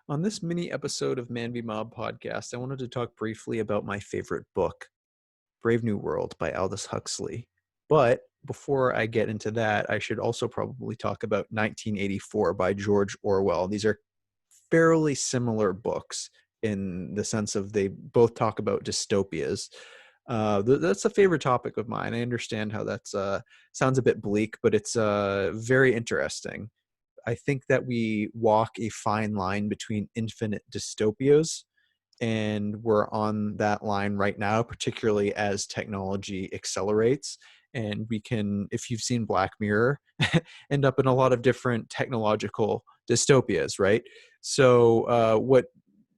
On this mini episode of Man v Mob podcast, I wanted to talk briefly about my favorite book, Brave New World by Aldous Huxley. But before I get into that, I should also probably talk about 1984 by George Orwell. These are fairly similar books in the sense of they both talk about dystopias. That's a favorite topic of mine. I understand how that's sounds a bit bleak, but it's very interesting. I think that we walk a fine line between infinite dystopias, and we're on that line right now, particularly as technology accelerates. And we can, if you've seen Black Mirror, end up in a lot of different technological dystopias, right? So, what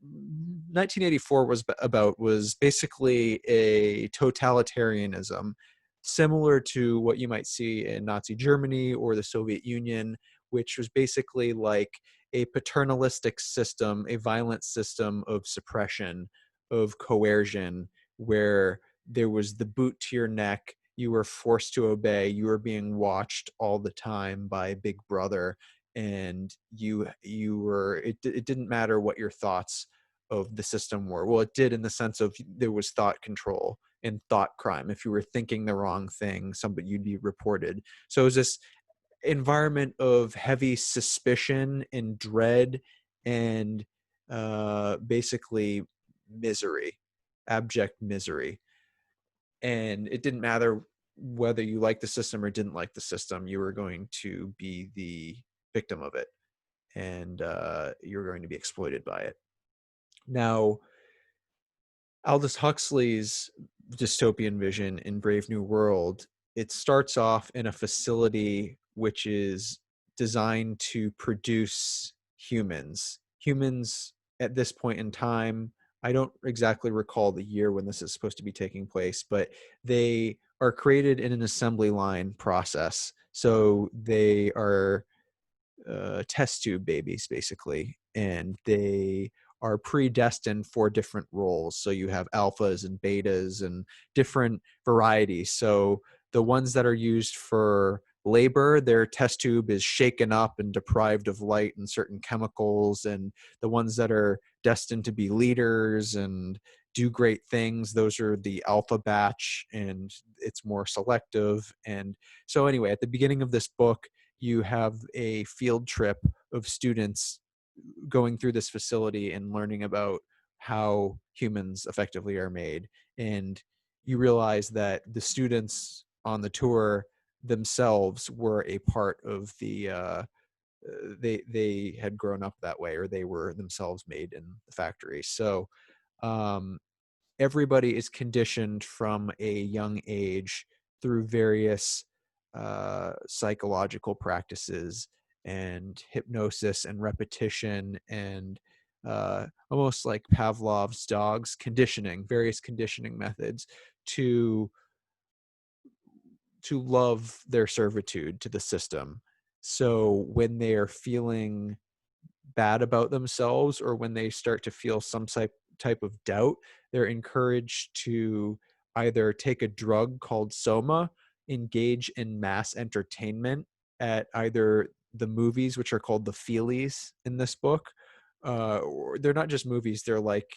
1984 was about was basically a totalitarianism similar to what you might see in Nazi Germany or the Soviet Union, which was basically like a paternalistic system, a violent system of suppression, of coercion, where there was the boot to your neck, you were forced to obey, you were being watched all the time by Big Brother, and you were it didn't matter what your thoughts of the system were. Well, it did in the sense of there was thought control and thought crime. If you were thinking the wrong thing, somebody you'd be reported. So it was this environment of heavy suspicion and dread and basically misery, abject misery. And it didn't matter whether you liked the system or didn't like the system, you were going to be the victim of it, and you're going to be exploited by it. Now, Aldous Huxley's dystopian vision in Brave New World, it starts off in a facility which is designed to produce humans. Humans at this point in time, I don't exactly recall the year when this is supposed to be taking place, but they are created in an assembly line process. So they are test tube babies, basically, and they are predestined for different roles. So you have alphas and betas and different varieties. So the ones that are used for labor, their test tube is shaken up and deprived of light and certain chemicals. And the ones that are destined to be leaders and do great things, those are the alpha batch, and it's more selective. And so anyway, at the beginning of this book, you have a field trip of students going through this facility and learning about how humans effectively are made. And you realize that the students on the tour themselves were a part of the they had grown up that way, or they were themselves made in the factory. So um, everybody is conditioned from a young age through various psychological practices and hypnosis and repetition and almost like Pavlov's dogs, conditioning, various conditioning methods to love their servitude to the system. So when they are feeling bad about themselves, or when they start to feel some type of doubt, they're encouraged to either take a drug called soma, engage in mass entertainment at either the movies, which are called the feelies in this book. Or they're not just movies, they're like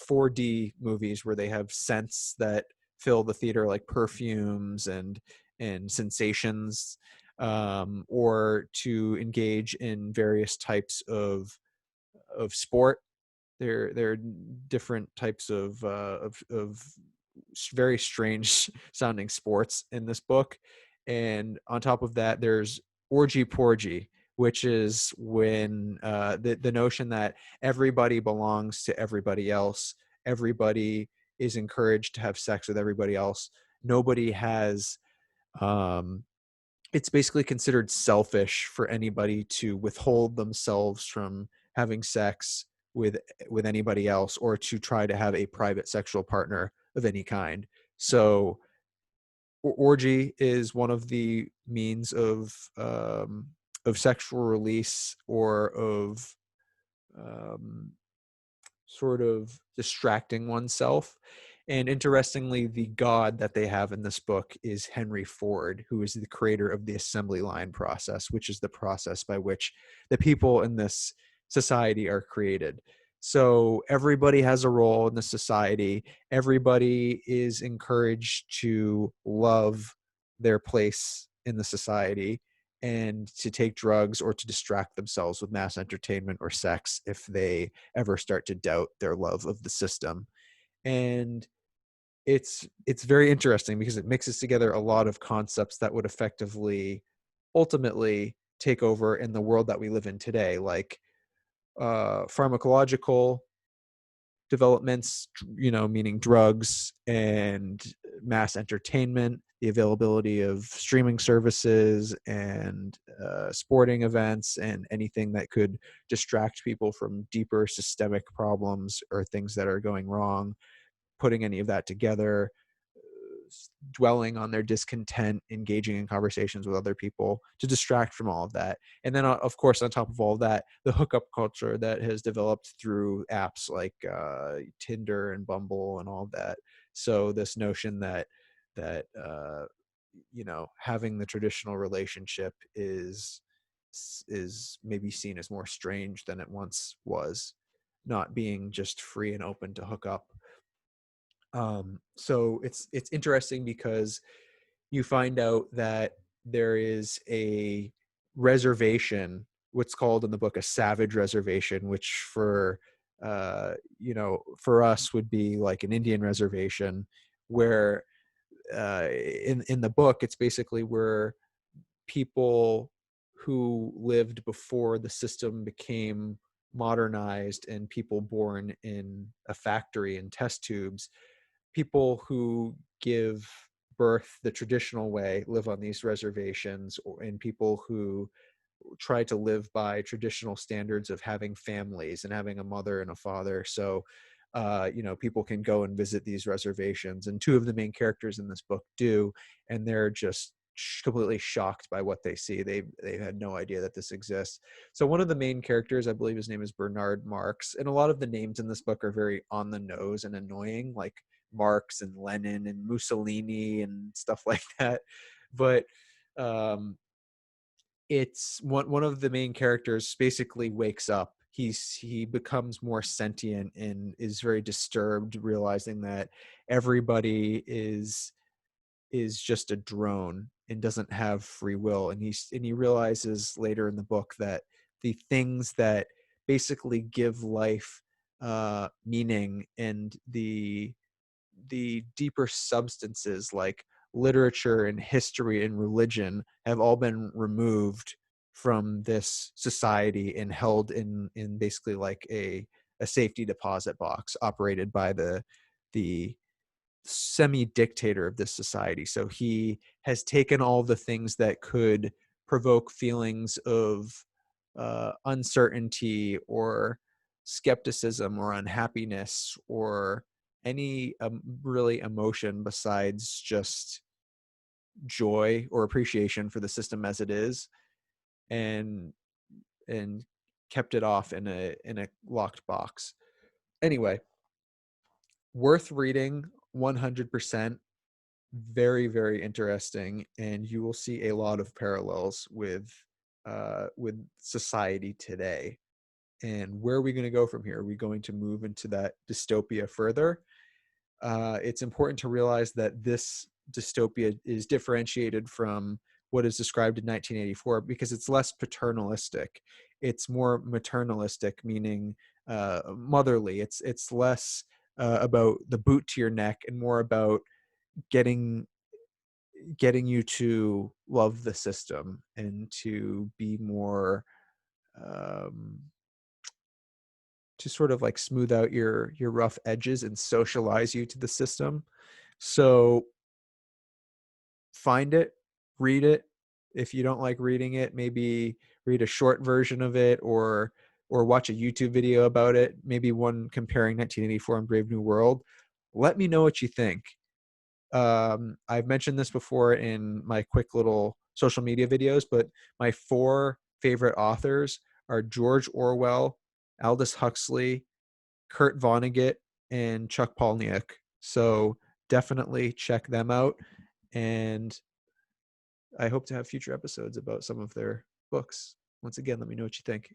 4D movies where they have scents that fill the theater, like perfumes and sensations, or to engage in various types of sport. There are different types of very strange sounding sports in this book, and on top of that, there's orgy porgy, which is when the notion that everybody belongs to everybody else, everybody is encouraged to have sex with everybody else. Nobody has um, it's basically considered selfish for anybody to withhold themselves from having sex with anybody else, or to try to have a private sexual partner of any kind. So orgy is one of the means of sexual release, or of um, sort of distracting oneself. And interestingly, the god that they have in this book is Henry Ford, who is the creator of the assembly line process, which is the process by which the people in this society are created. So everybody has a role in the society. Everybody is encouraged to love their place in the society and to take drugs or to distract themselves with mass entertainment or sex if they ever start to doubt their love of the system. And it's very interesting because it mixes together a lot of concepts that would effectively ultimately take over in the world that we live in today, like pharmacological developments, meaning drugs and mass entertainment, the availability of streaming services and sporting events, and anything that could distract people from deeper systemic problems or things that are going wrong, putting any of that together, dwelling on their discontent, engaging in conversations with other people to distract from all of that. And then, of course, on top of all of that, the hookup culture that has developed through apps like Tinder and Bumble and all of that. So this notion that having the traditional relationship is maybe seen as more strange than it once was, not being just free and open to hook up. So it's interesting because you find out that there is a reservation, what's called in the book a savage reservation, which for us would be like an Indian reservation, where in the book it's basically where people who lived before the system became modernized and people born in a factory in test tubes, people who give birth the traditional way live on these reservations, and people who try to live by traditional standards of having families and having a mother and a father. So people can go and visit these reservations, and two of the main characters in this book do, and they're just completely shocked by what they see. They had no idea that this exists. So one of the main characters, I believe his name is Bernard Marx, and a lot of the names in this book are very on the nose and annoying, like Marx and Lenin and Mussolini and stuff like that. But um, it's one of the main characters basically wakes up. He becomes more sentient and is very disturbed, realizing that everybody is just a drone and doesn't have free will. And he realizes later in the book that the things that basically give life meaning, and the deeper substances like literature and history and religion have all been removed from this society and held in basically like a safety deposit box operated by the semi-dictator of this society. So he has taken all the things that could provoke feelings of uncertainty or skepticism or unhappiness or any really emotion besides just joy or appreciation for the system as it is, and and kept it off in a locked box. Anyway, worth reading 100%. Very, very interesting, and you will see a lot of parallels with society today. And where are we going to go from here? Are we going to move into that dystopia further? It's important to realize that this dystopia is differentiated from what is described in 1984 because it's less paternalistic. It's more maternalistic, meaning motherly. It's less about the boot to your neck and more about getting you to love the system and to be more um, to sort of like smooth out your rough edges and socialize you to the system. So find it, read it. If you don't like reading it, maybe read a short version of it, or watch a YouTube video about it, maybe one comparing 1984 and Brave New World. Let me know what you think. I've mentioned this before in my quick little social media videos, but my 4 favorite authors are George Orwell, Aldous Huxley, Kurt Vonnegut, and Chuck Palahniuk. So definitely check them out. And I hope to have future episodes about some of their books. Once again, let me know what you think.